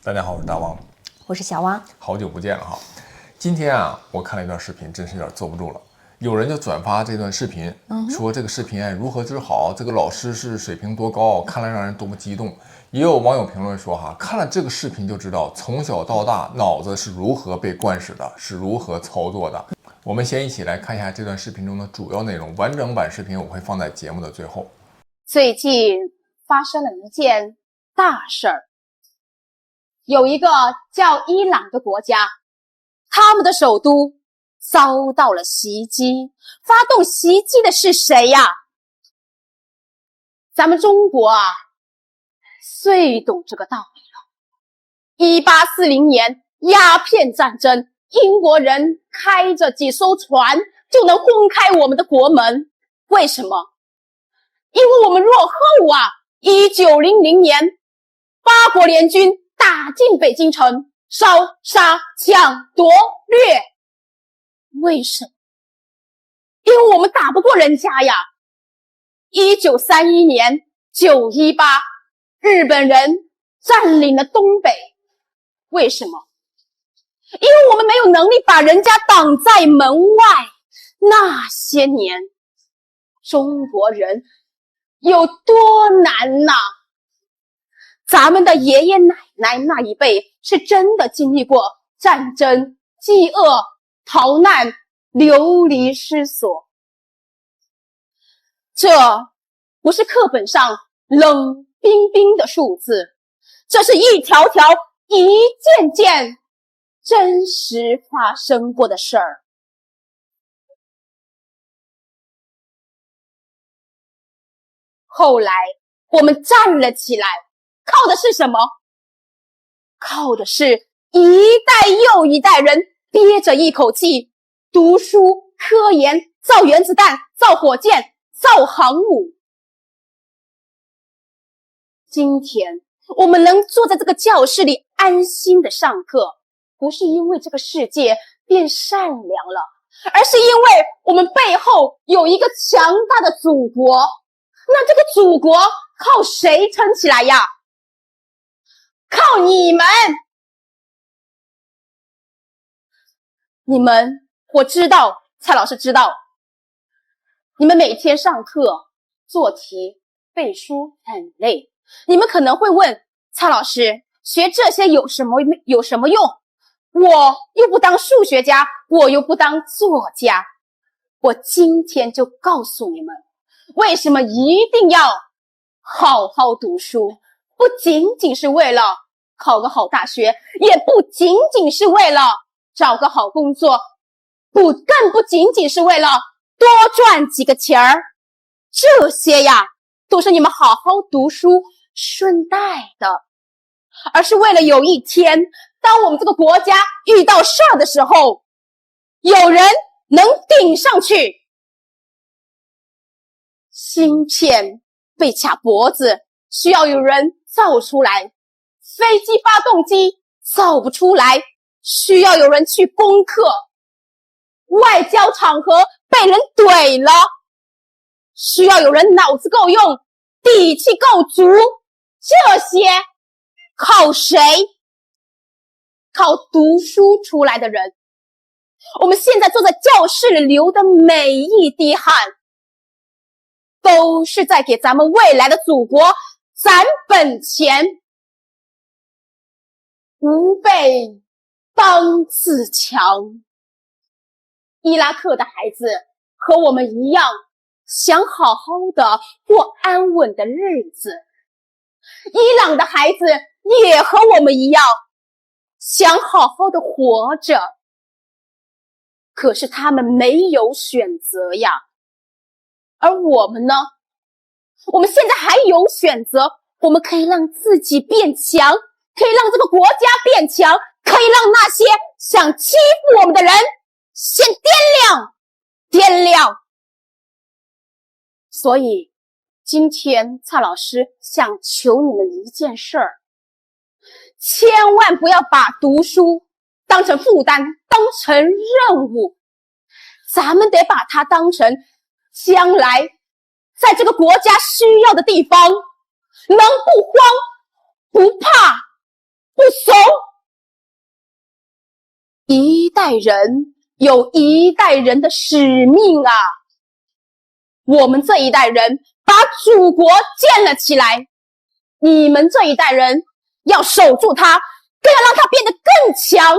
大家好，我是大王，我是小汪，好久不见了哈。今天啊，我看了一段视频，真是有点坐不住了。有人就转发这段视频，说这个视频如何之好，这个老师是水平多高，看了让人多么激动。也有网友评论说哈，看了这个视频就知道从小到大脑子是如何被灌输的，是如何操作的。我们先一起来看一下这段视频中的主要内容，完整版视频我会放在节目的最后。最近发生了一件大事儿，有一个叫伊朗的国家，他们的首都遭到了袭击。发动袭击的是谁呀？咱们中国最懂这个道理了。1840年鸦片战争，英国人开着几艘船就能轰开我们的国门，为什么？因为我们落后1900年八国联军打进北京城，烧杀抢夺掠，为什么？因为我们打不过人家呀。1931年918，日本人占领了东北，为什么？因为我们没有能力把人家挡在门外。那些年中国人有多难呐！咱们的爷爷奶奶那一辈是真的经历过战争、饥饿、逃难、流离失所。这不是课本上冷冰冰的数字，这是一条条、一件件真实发生过的事儿。后来我们站了起来，靠的是什么？靠的是一代又一代人憋着一口气，读书、科研、造原子弹、造火箭、造航母。今天我们能坐在这个教室里安心的上课，不是因为这个世界变善良了，而是因为我们背后有一个强大的祖国。那这个祖国靠谁撑起来呀？靠你们！我知道，蔡老师知道，你们每天上课做题背书很累。你们可能会问，蔡老师，学这些有什么用？我又不当数学家，我又不当作家。我今天就告诉你们，为什么一定要好好读书，不仅仅是为了考个好大学，也不仅仅是为了找个好工作，更不仅仅是为了多赚几个钱儿。这些都是你们好好读书顺带的，而是为了有一天，当我们这个国家遇到事儿的时候，有人能顶上去。芯片被卡脖子，需要有人造出来；飞机发动机造不出来，需要有人去攻克；外交场合被人怼了，需要有人脑子够用，底气够足。这些靠谁？靠读书出来的人。我们现在坐在教室里流的每一滴汗，都是在给咱们未来的祖国攒本钱。吾辈当自强。伊拉克的孩子和我们一样，想好好的过安稳的日子。伊朗的孩子也和我们一样，想好好的活着。可是他们没有选择呀。而我们呢？我们现在还有选择，我们可以让自己变强，可以让这个国家变强，可以让那些想欺负我们的人先掂量。所以今天蔡老师想求你们一件事儿，千万不要把读书当成负担，当成任务，咱们得把它当成将来在这个国家需要的地方，能不慌不怕不怂代人有一代人的使命啊！我们这一代人把祖国建了起来，你们这一代人要守住它，更要让它变得更强。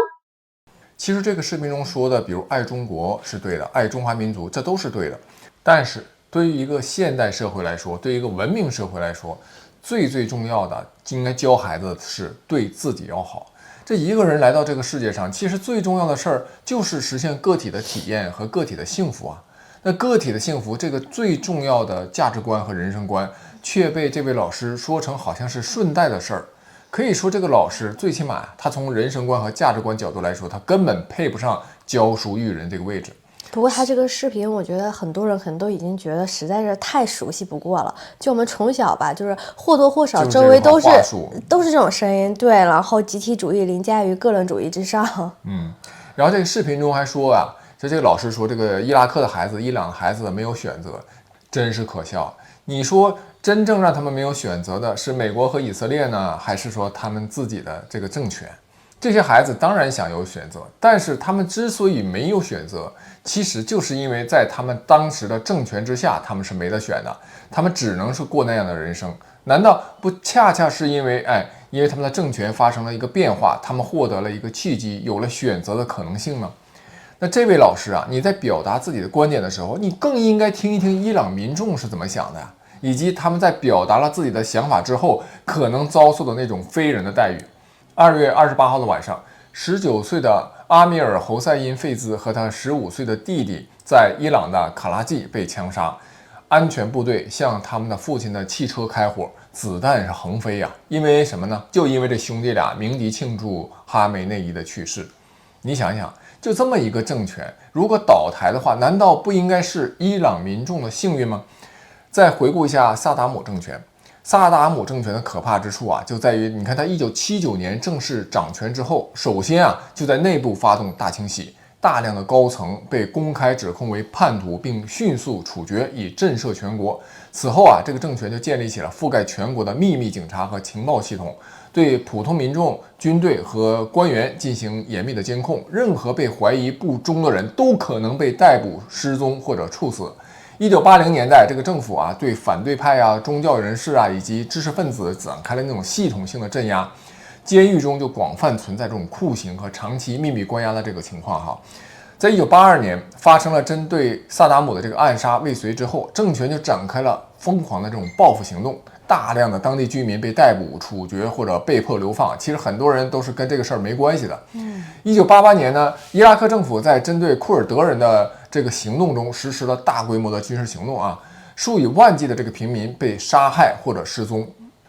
其实这个视频中说的，比如爱中国是对的，爱中华民族，这都是对的。但是对于一个现代社会来说，对于一个文明社会来说，最重要的应该教孩子的是对自己要好。这一个人来到这个世界上，其实最重要的事儿就是实现个体的体验和个体的幸福啊。那个体的幸福这个最重要的价值观和人生观，却被这位老师说成好像是顺带的事儿。可以说这个老师最起码他从人生观和价值观角度来说，他根本配不上教书育人这个位置。不过他这个视频，我觉得很多人可能都已经觉得实在是太熟悉不过了。就我们从小吧，就是或多或少周围都是这种声音，对，然后集体主义凌驾于个人主义之上。然后这个视频中还说啊，这个老师说这个伊拉克的孩子、伊朗的孩子没有选择，真是可笑。你说真正让他们没有选择的是美国和以色列呢，还是说他们自己的这个政权？这些孩子当然想有选择，但是他们之所以没有选择，其实就是因为在他们当时的政权之下，他们是没得选的，他们只能是过那样的人生。难道不恰恰是因为因为他们的政权发生了一个变化，他们获得了一个契机，有了选择的可能性呢？那这位老师啊，你在表达自己的观点的时候，你更应该听一听伊朗民众是怎么想的，以及他们在表达了自己的想法之后可能遭受的那种非人的待遇。2月28号的晚上，19岁的阿米尔·侯赛因·费兹和他15岁的弟弟在伊朗的卡拉季被枪杀，安全部队向他们的父亲的汽车开火，子弹是横飞呀！因为什么呢？就因为这兄弟俩鸣笛庆祝哈梅内伊的去世。你想想，就这么一个政权，如果倒台的话，难道不应该是伊朗民众的幸运吗？再回顾一下萨达姆政权。萨达姆政权的可怕之处啊，就在于你看他1979年正式掌权之后，首先就在内部发动大清洗，大量的高层被公开指控为叛徒，并迅速处决，以震慑全国。此后这个政权就建立起了覆盖全国的秘密警察和情报系统，对普通民众、军队和官员进行严密的监控，任何被怀疑不忠的人都可能被逮捕、失踪或者处死。1980年代，这个政府对反对派宗教人士以及知识分子展开了那种系统性的镇压，监狱中就广泛存在这种酷刑和长期秘密关押的这个情况在1982年发生了针对萨达姆的这个暗杀未遂之后，政权就展开了疯狂的这种报复行动，大量的当地居民被逮捕、处决或者被迫流放。其实很多人都是跟这个事儿没关系的。1988年呢，伊拉克政府在针对库尔德人的这个行动中实施了大规模的军事行动数以万计的这个平民被杀害或者失踪，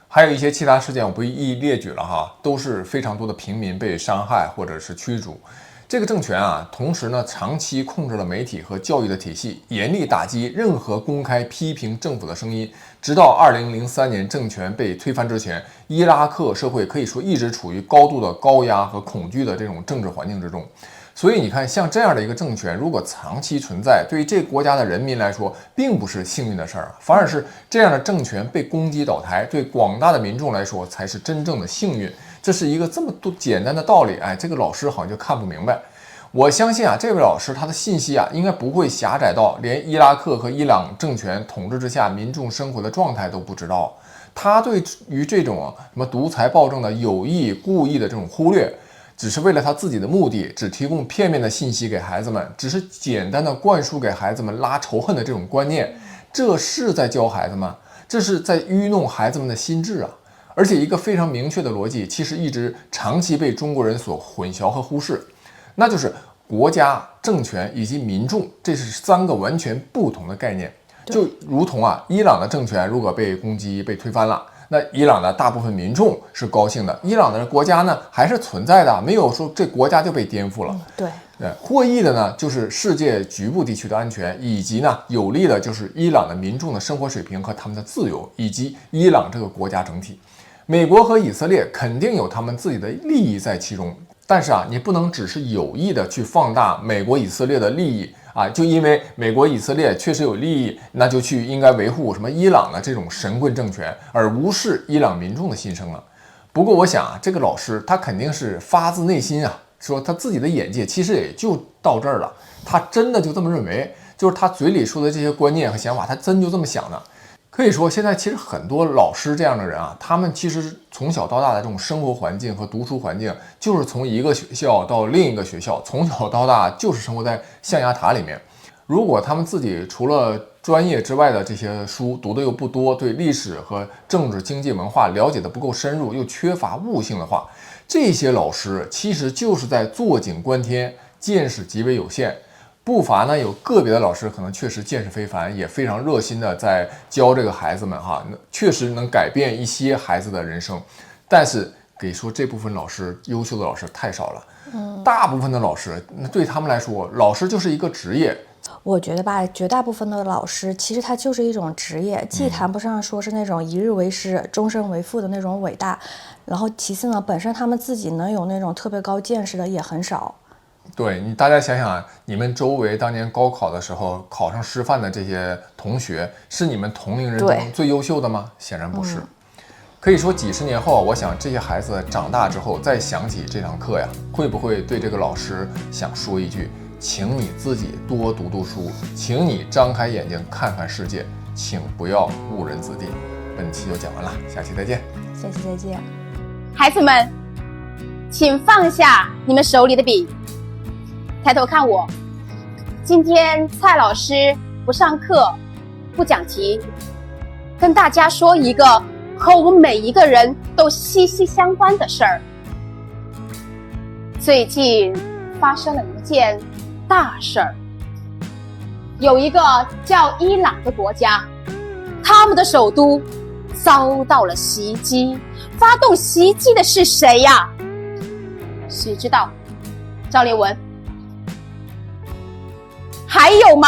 还有一些其他事件我不一一列举了都是非常多的平民被伤害或者是驱逐。这个政权同时呢，长期控制了媒体和教育的体系，严厉打击任何公开批评政府的声音。直到2003年政权被推翻之前，伊拉克社会可以说一直处于高度的高压和恐惧的这种政治环境之中。所以你看，像这样的一个政权，如果长期存在，对于这个国家的人民来说，并不是幸运的事儿，反而是这样的政权被攻击倒台，对广大的民众来说才是真正的幸运。这是一个这么多简单的道理，这个老师好像就看不明白。我相信这位老师他的信息应该不会狭窄到连伊拉克和伊朗政权统治之下民众生活的状态都不知道。他对于这种什么独裁暴政的有意故意的这种忽略，只是为了他自己的目的，只提供片面的信息给孩子们，只是简单的灌输给孩子们拉仇恨的这种观念，这是在教孩子吗？这是在愚弄孩子们的心智而且一个非常明确的逻辑，其实一直长期被中国人所混淆和忽视，那就是国家、政权以及民众，这是3个完全不同的概念。就如同伊朗的政权如果被攻击、被推翻了，那伊朗的大部分民众是高兴的，伊朗的国家呢还是存在的，没有说这国家就被颠覆了。对，获益的呢就是世界局部地区的安全，以及呢有利的就是伊朗的民众的生活水平和他们的自由，以及伊朗这个国家整体。美国和以色列肯定有他们自己的利益在其中，但是你不能只是有意的去放大美国以色列的利益就因为美国以色列确实有利益，那就去应该维护什么伊朗的这种神棍政权，而无视伊朗民众的心声了。不过我想这个老师他肯定是发自内心说他自己的眼界其实也就到这儿了，他真的就这么认为，就是他嘴里说的这些观念和想法，他真就这么想的。可以说，现在其实很多老师这样的人啊，他们其实从小到大的这种生活环境和读书环境，就是从一个学校到另一个学校，从小到大就是生活在象牙塔里面。如果他们自己除了专业之外的这些书读的又不多，对历史和政治、经济、文化了解的不够深入，又缺乏悟性的话，这些老师其实就是在坐井观天，见识极为有限。不乏呢有个别的老师可能确实见识非凡，也非常热心的在教这个孩子们哈，确实能改变一些孩子的人生。但是可以说这部分老师，优秀的老师太少了。大部分的老师，对他们来说，老师就是一个职业。我觉得吧，绝大部分的老师其实他就是一种职业，既谈不上说是那种一日为师、终身为父的那种伟大，然后其次呢，本身他们自己能有那种特别高见识的也很少。对你，大家想想，你们周围当年高考的时候考上师范的这些同学，是你们同龄人中最优秀的吗？显然不是。可以说，几十年后，我想这些孩子长大之后再想起这堂课呀，会不会对这个老师想说一句：请你自己多读读书，请你张开眼睛看看世界，请不要误人子弟。本期就讲完了，下期再见。下期再见。孩子们，请放下你们手里的笔，抬头看我。今天蔡老师不上课，不讲题，跟大家说一个和我们每一个人都息息相关的事儿。最近发生了一件大事儿，有一个叫伊朗的国家，他们的首都遭到了袭击。发动袭击的是谁呀？谁知道？赵连文。还有吗？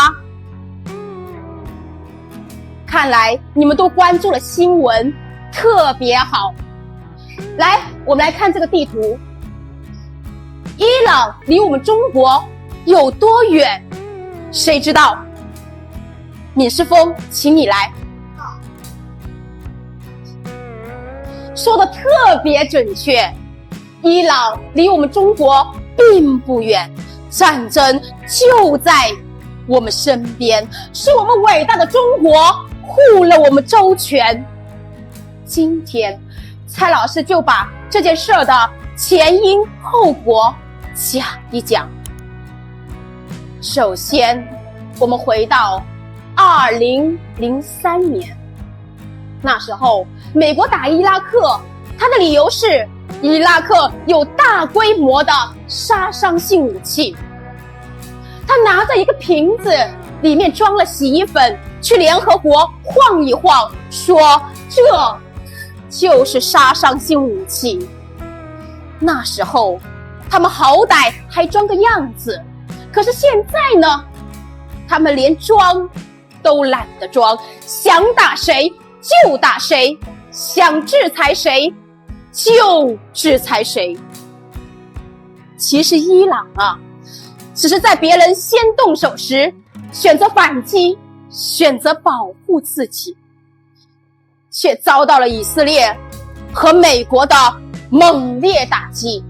看来你们都关注了新闻，特别好。来，我们来看这个地图。伊朗离我们中国有多远？谁知道？闵世峰，请你来。说的特别准确，伊朗离我们中国并不远，战争就在我们身边，是我们伟大的中国护了我们周全。今天蔡老师就把这件事的前因后果讲一讲。首先我们回到2003年，那时候美国打伊拉克，他的理由是伊拉克有大规模的杀伤性武器。他拿着一个瓶子，里面装了洗衣粉，去联合国晃一晃，说这就是杀伤性武器。那时候他们好歹还装个样子，可是现在呢，他们连装都懒得装，想打谁就打谁，想制裁谁就制裁谁。其实伊朗啊，只是在别人先动手时选择反击，选择保护自己，却遭到了以色列和美国的猛烈打击。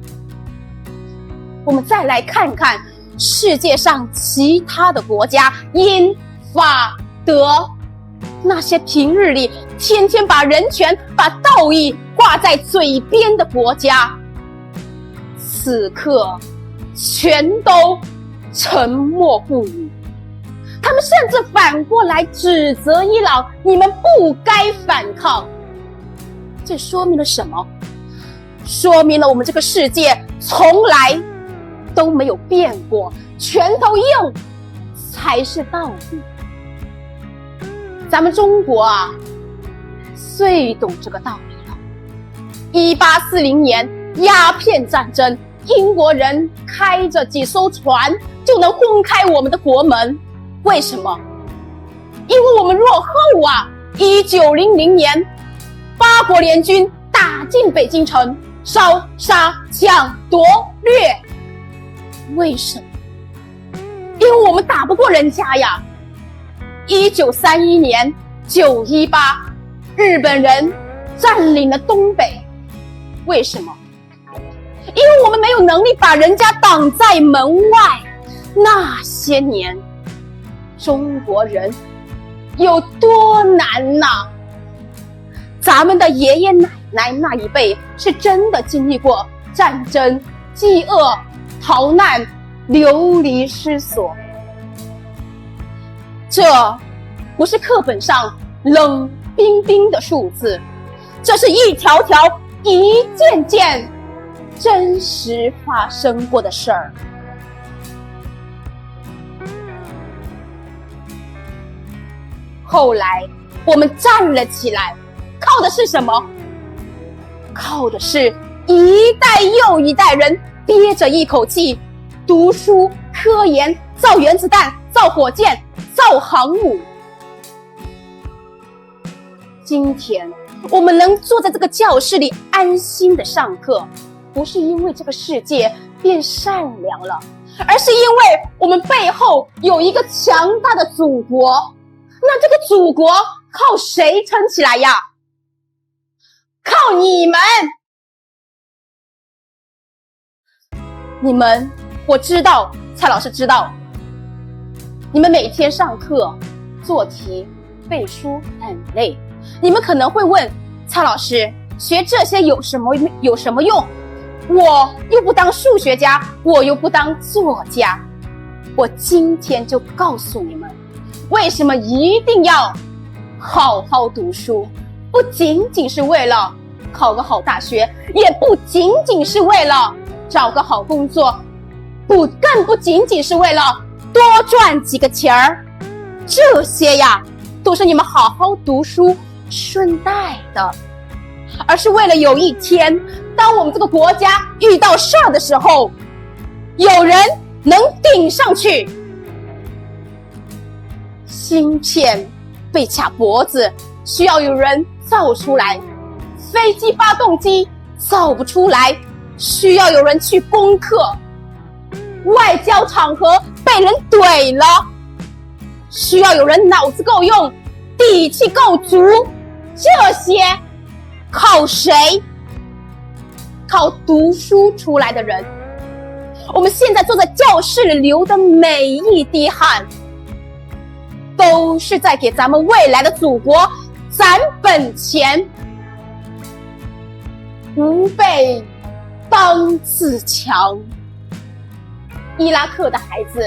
我们再来看看世界上其他的国家，英、法、德，那些平日里天天把人权、把道义挂在嘴边的国家，此刻全都沉默不语。他们甚至反过来指责伊朗，你们不该反抗。这说明了什么？说明了我们这个世界从来都没有变过，拳头硬才是道理。咱们中国啊，最懂这个道理了。1840年鸦片战争，英国人开着几艘船就能轰开我们的国门，为什么？因为我们落后啊。1900年八国联军打进北京城，烧杀抢夺掠，为什么？因为我们打不过人家呀。1931年918，日本人占领了东北，为什么？因为我们没有能力把人家挡在门外。那些年，中国人有多难呐！咱们的爷爷奶奶那一辈是真的经历过战争、饥饿、逃难、流离失所。这不是课本上冷冰冰的数字，这是一条条、一件件真实发生过的事儿。后来我们站了起来，靠的是什么？靠的是一代又一代人憋着一口气，读书、科研、造原子弹、造火箭、造航母。今天我们能坐在这个教室里安心的上课，不是因为这个世界变善良了，而是因为我们背后有一个强大的祖国。那这个祖国靠谁撑起来呀？靠你们！你们，我知道，蔡老师知道，你们每天上课、做题、背书很累。你们可能会问，蔡老师，学这些有什么用？我又不当数学家，我又不当作家。我今天就告诉你们，为什么一定要好好读书，不仅仅是为了考个好大学，也不仅仅是为了找个好工作，更不仅仅是为了多赚几个钱儿。这些呀，都是你们好好读书顺带的，而是为了有一天，当我们这个国家遇到事儿的时候，有人能顶上去。芯片被卡脖子，需要有人造出来；飞机发动机造不出来，需要有人去攻克；外交场合被人怼了，需要有人脑子够用，底气够足。这些靠谁？靠读书出来的人。我们现在坐在教室里流的每一滴汗，都是在给咱们未来的祖国攒本钱。吾辈当自强。伊拉克的孩子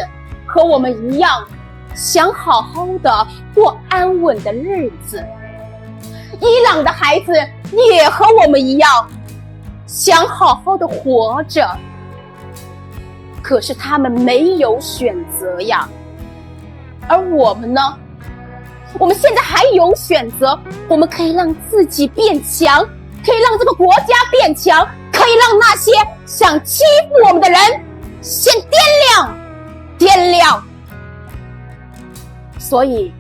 和我们一样，想好好的过安稳的日子。伊朗的孩子也和我们一样，想好好的活着。可是他们没有选择呀。而我们呢？我们现在还有选择，我们可以让自己变强，可以让这个国家变强，可以让那些想欺负我们的人先掂量。所以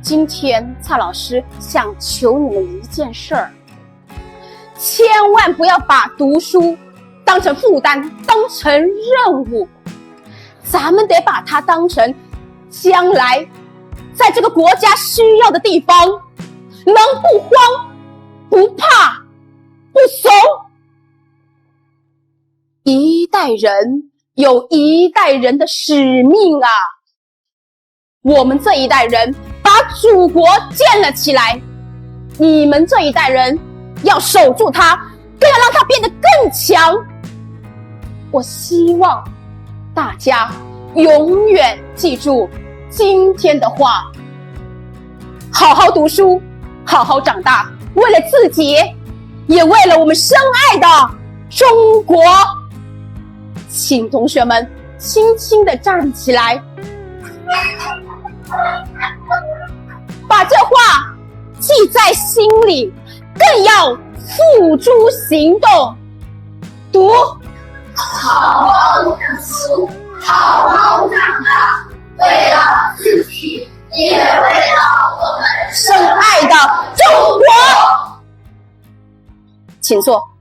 今天蔡老师想求你们一件事儿，千万不要把读书当成负担，当成任务，咱们得把它当成将来在这个国家需要的地方，能不慌不怕不怂。一代人有一代人的使命啊，我们这一代人把祖国建了起来，你们这一代人要守住它，更要让它变得更强。我希望大家永远记住今天的话，好好读书，好好长大，为了自己，也为了我们深爱的中国。请同学们轻轻地站起来，把这话记在心里，更要付诸行动。读，好好读书，好好长大，为了自己，也为了我们深爱的中国。请坐。